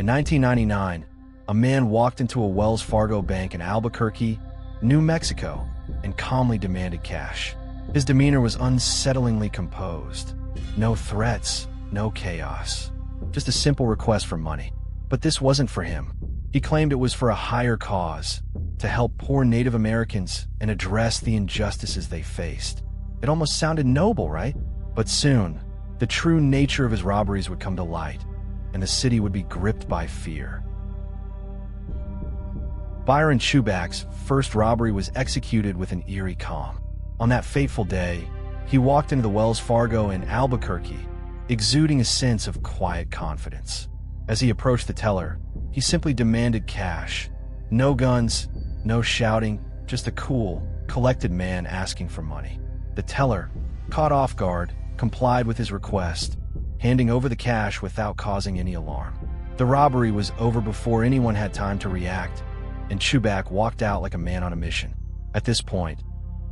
In 1999, a man walked into a Wells Fargo bank in Albuquerque, New Mexico, and calmly demanded cash. His demeanor was unsettlingly composed. No threats, no chaos. Just a simple request for money. But this wasn't for him. He claimed it was for a higher cause, to help poor Native Americans and address the injustices they faced. It almost sounded noble, right? But soon, the true nature of his robberies would come to light, and the city would be gripped by fear. Byron Chubak's first robbery was executed with an eerie calm. On that fateful day, he walked into the Wells Fargo in Albuquerque, exuding a sense of quiet confidence. As he approached the teller, he simply demanded cash. No guns, no shouting, just a cool, collected man asking for money. The teller, caught off guard, complied with his request, handing over the cash without causing any alarm. The robbery was over before anyone had time to react, and Chubak walked out like a man on a mission. At this point,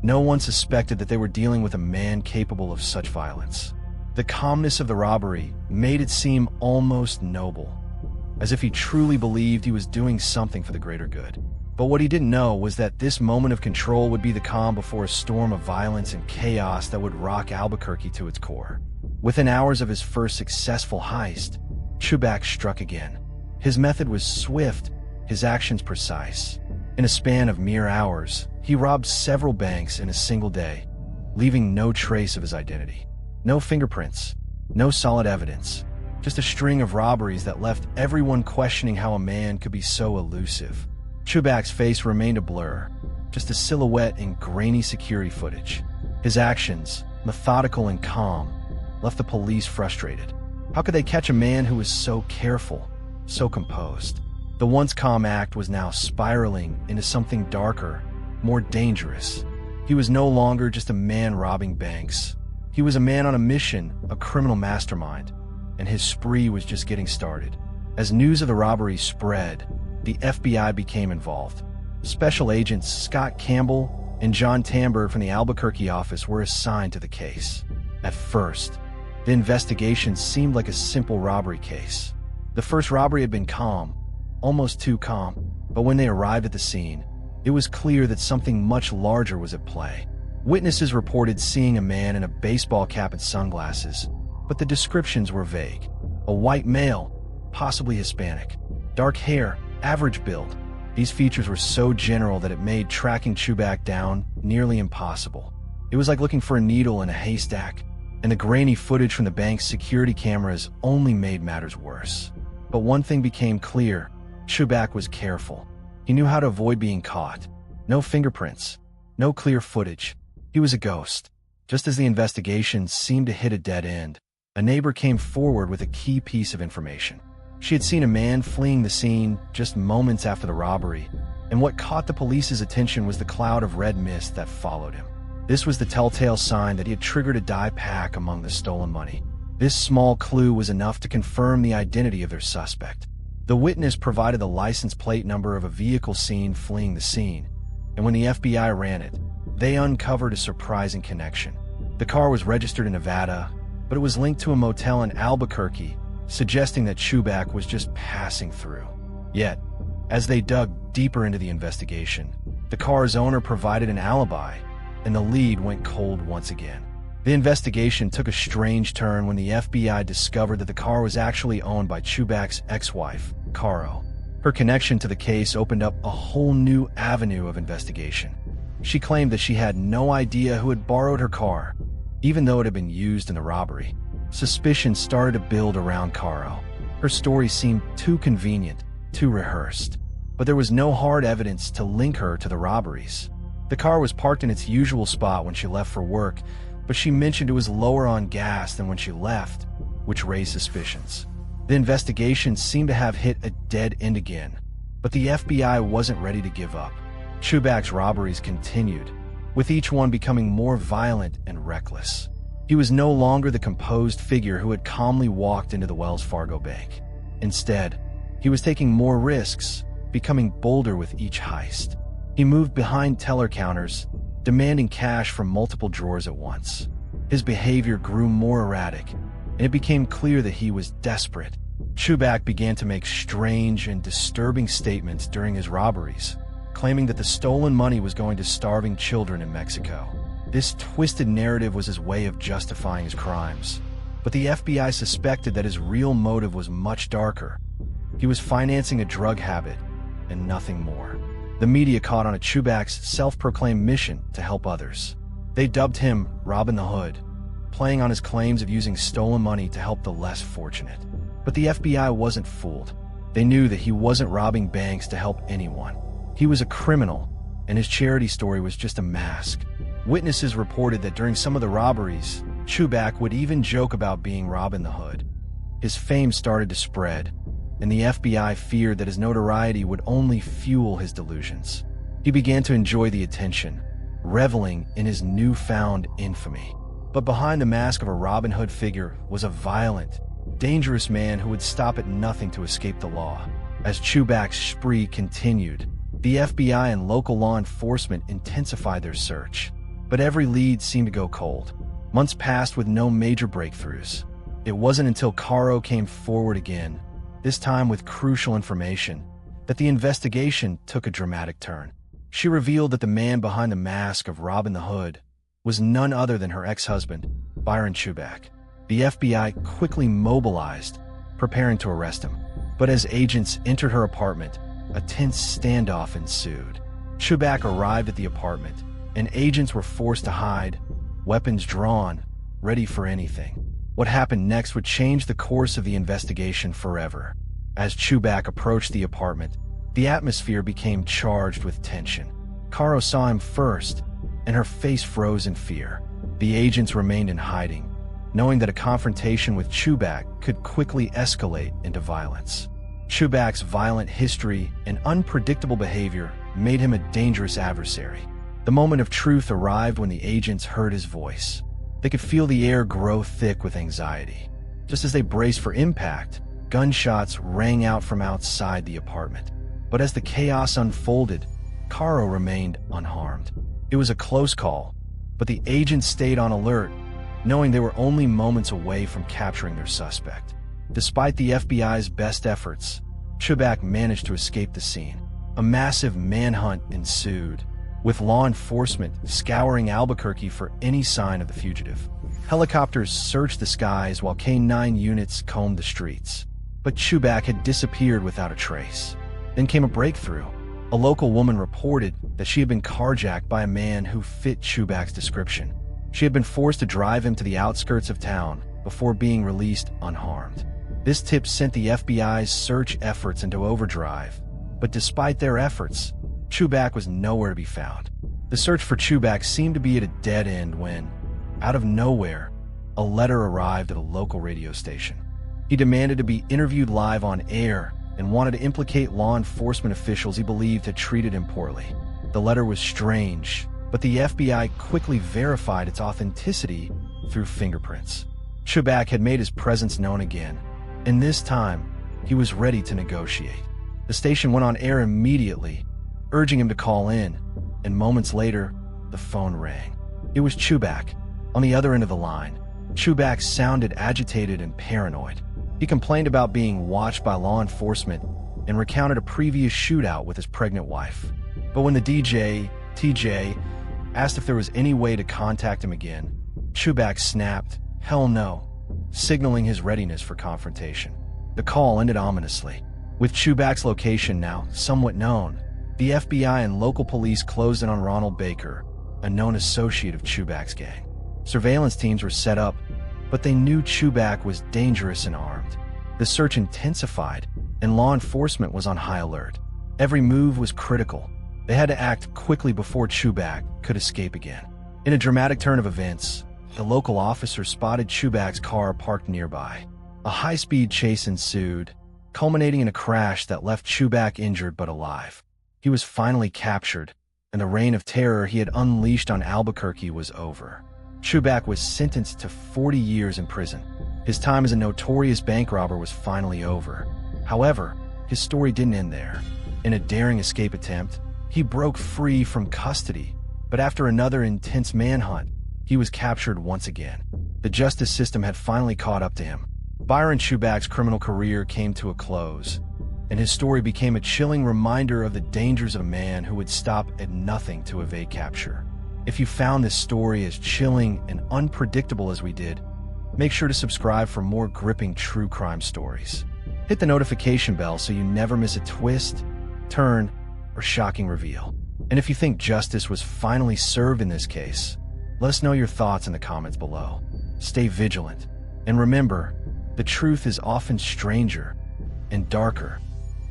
no one suspected that they were dealing with a man capable of such violence. The calmness of the robbery made it seem almost noble, as if he truly believed he was doing something for the greater good. But what he didn't know was that this moment of control would be the calm before a storm of violence and chaos that would rock Albuquerque to its core. Within hours of his first successful heist, Chubak struck again. His method was swift, his actions precise. In a span of mere hours, he robbed several banks in a single day, leaving no trace of his identity. No fingerprints, no solid evidence, just a string of robberies that left everyone questioning how a man could be so elusive. Chubak's face remained a blur, just a silhouette in grainy security footage. His actions, methodical and calm, left the police frustrated. How could they catch a man who was so careful, so composed? The once calm act was now spiraling into something darker, more dangerous. He was no longer just a man robbing banks. He was a man on a mission, a criminal mastermind, and his spree was just getting started. As news of the robbery spread, the FBI became involved. Special agents Scott Campbell and John Tamberg from the Albuquerque office were assigned to the case. At first, the investigation seemed like a simple robbery case. The first robbery had been calm, almost too calm, but when they arrived at the scene, it was clear that something much larger was at play. Witnesses reported seeing a man in a baseball cap and sunglasses, but the descriptions were vague. A white male, possibly Hispanic, dark hair, average build. These features were so general that it made tracking Chubak down nearly impossible. It was like looking for a needle in a haystack, and the grainy footage from the bank's security cameras only made matters worse. But one thing became clear: Chubak was careful. He knew how to avoid being caught. No fingerprints, no clear footage. He was a ghost. Just as the investigation seemed to hit a dead end, a neighbor came forward with a key piece of information. She had seen a man fleeing the scene just moments after the robbery, and what caught the police's attention was the cloud of red mist that followed him. This was the telltale sign that he had triggered a dye pack among the stolen money. This small clue was enough to confirm the identity of their suspect. The witness provided the license plate number of a vehicle seen fleeing the scene, and when the FBI ran it, they uncovered a surprising connection. The car was registered in Nevada, but it was linked to a motel in Albuquerque, suggesting that Chubak was just passing through. Yet, as they dug deeper into the investigation, the car's owner provided an alibi, and the lead went cold once again. The investigation took a strange turn when the FBI discovered that the car was actually owned by Chubak's ex-wife, Caro. Her connection to the case opened up a whole new avenue of investigation. She claimed that she had no idea who had borrowed her car, even though it had been used in the robbery. Suspicion started to build around Caro. Her story seemed too convenient, too rehearsed, but there was no hard evidence to link her to the robberies. The car was parked in its usual spot when she left for work, but she mentioned it was lower on gas than when she left, which raised suspicions. The investigation seemed to have hit a dead end again, but the FBI wasn't ready to give up. Chubak's robberies continued, with each one becoming more violent and reckless. He was no longer the composed figure who had calmly walked into the Wells Fargo bank. Instead, he was taking more risks, becoming bolder with each heist. He moved behind teller counters, demanding cash from multiple drawers at once. His behavior grew more erratic, and it became clear that he was desperate. Chubak began to make strange and disturbing statements during his robberies, claiming that the stolen money was going to starving children in Mexico. This twisted narrative was his way of justifying his crimes. But the FBI suspected that his real motive was much darker. He was financing a drug habit and nothing more. The media caught on to Chubak's self-proclaimed mission to help others. They dubbed him Robin the Hood, playing on his claims of using stolen money to help the less fortunate. But the FBI wasn't fooled. They knew that he wasn't robbing banks to help anyone. He was a criminal, and his charity story was just a mask. Witnesses reported that during some of the robberies, Chubak would even joke about being Robin the Hood. His fame started to spread, and the FBI feared that his notoriety would only fuel his delusions. He began to enjoy the attention, reveling in his newfound infamy. But behind the mask of a Robin Hood figure was a violent, dangerous man who would stop at nothing to escape the law. As Chubak's spree continued, the FBI and local law enforcement intensified their search. But every lead seemed to go cold. Months passed with no major breakthroughs. It wasn't until Caro came forward again, this time with crucial information, that the investigation took a dramatic turn. She revealed that the man behind the mask of Robin the Hood was none other than her ex-husband, Byron Chubak. The FBI quickly mobilized, preparing to arrest him. But as agents entered her apartment, a tense standoff ensued. Chubak arrived at the apartment, and agents were forced to hide, weapons drawn, ready for anything. What happened next would change the course of the investigation forever. As Chubak approached the apartment, the atmosphere became charged with tension. Caro saw him first, and her face froze in fear. The agents remained in hiding, knowing that a confrontation with Chubak could quickly escalate into violence. Chubak's violent history and unpredictable behavior made him a dangerous adversary. The moment of truth arrived when the agents heard his voice. They could feel the air grow thick with anxiety. Just as they braced for impact, gunshots rang out from outside the apartment. But as the chaos unfolded, Caro remained unharmed. It was a close call, but the agents stayed on alert, knowing they were only moments away from capturing their suspect. Despite the FBI's best efforts, Chubak managed to escape the scene. A massive manhunt ensued, with law enforcement scouring Albuquerque for any sign of the fugitive. Helicopters searched the skies while K-9 units combed the streets. But Chubak had disappeared without a trace. Then came a breakthrough. A local woman reported that she had been carjacked by a man who fit Chubak's description. She had been forced to drive him to the outskirts of town before being released unharmed. This tip sent the FBI's search efforts into overdrive. But despite their efforts, Chubak was nowhere to be found. The search for Chubak seemed to be at a dead end when, out of nowhere, a letter arrived at a local radio station. He demanded to be interviewed live on air and wanted to implicate law enforcement officials he believed had treated him poorly. The letter was strange, but the FBI quickly verified its authenticity through fingerprints. Chubak had made his presence known again, and this time, he was ready to negotiate. The station went on air immediately, urging him to call in, and moments later, the phone rang. It was Chubak. On the other end of the line, Chubak sounded agitated and paranoid. He complained about being watched by law enforcement and recounted a previous shootout with his pregnant wife. But when the DJ, TJ, asked if there was any way to contact him again, Chubak snapped, "Hell no," signaling his readiness for confrontation. The call ended ominously. With Chubak's location now somewhat known, the FBI and local police closed in on Ronald Baker, a known associate of Chubak's gang. Surveillance teams were set up, but they knew Chubak was dangerous and armed. The search intensified, and law enforcement was on high alert. Every move was critical. They had to act quickly before Chubak could escape again. In a dramatic turn of events, the local officer spotted Chubak's car parked nearby. A high-speed chase ensued, culminating in a crash that left Chubak injured but alive. He was finally captured, and the reign of terror he had unleashed on Albuquerque was over. Chubak was sentenced to 40 years in prison. His time as a notorious bank robber was finally over. However, his story didn't end there. In a daring escape attempt, he broke free from custody, but after another intense manhunt, he was captured once again. The justice system had finally caught up to him. Byron Chubak's criminal career came to a close, and his story became a chilling reminder of the dangers of a man who would stop at nothing to evade capture. If you found this story as chilling and unpredictable as we did, make sure to subscribe for more gripping true crime stories. Hit the notification bell so you never miss a twist, turn, or shocking reveal. And if you think justice was finally served in this case, let us know your thoughts in the comments below. Stay vigilant, and remember, the truth is often stranger and darker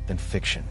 than fiction.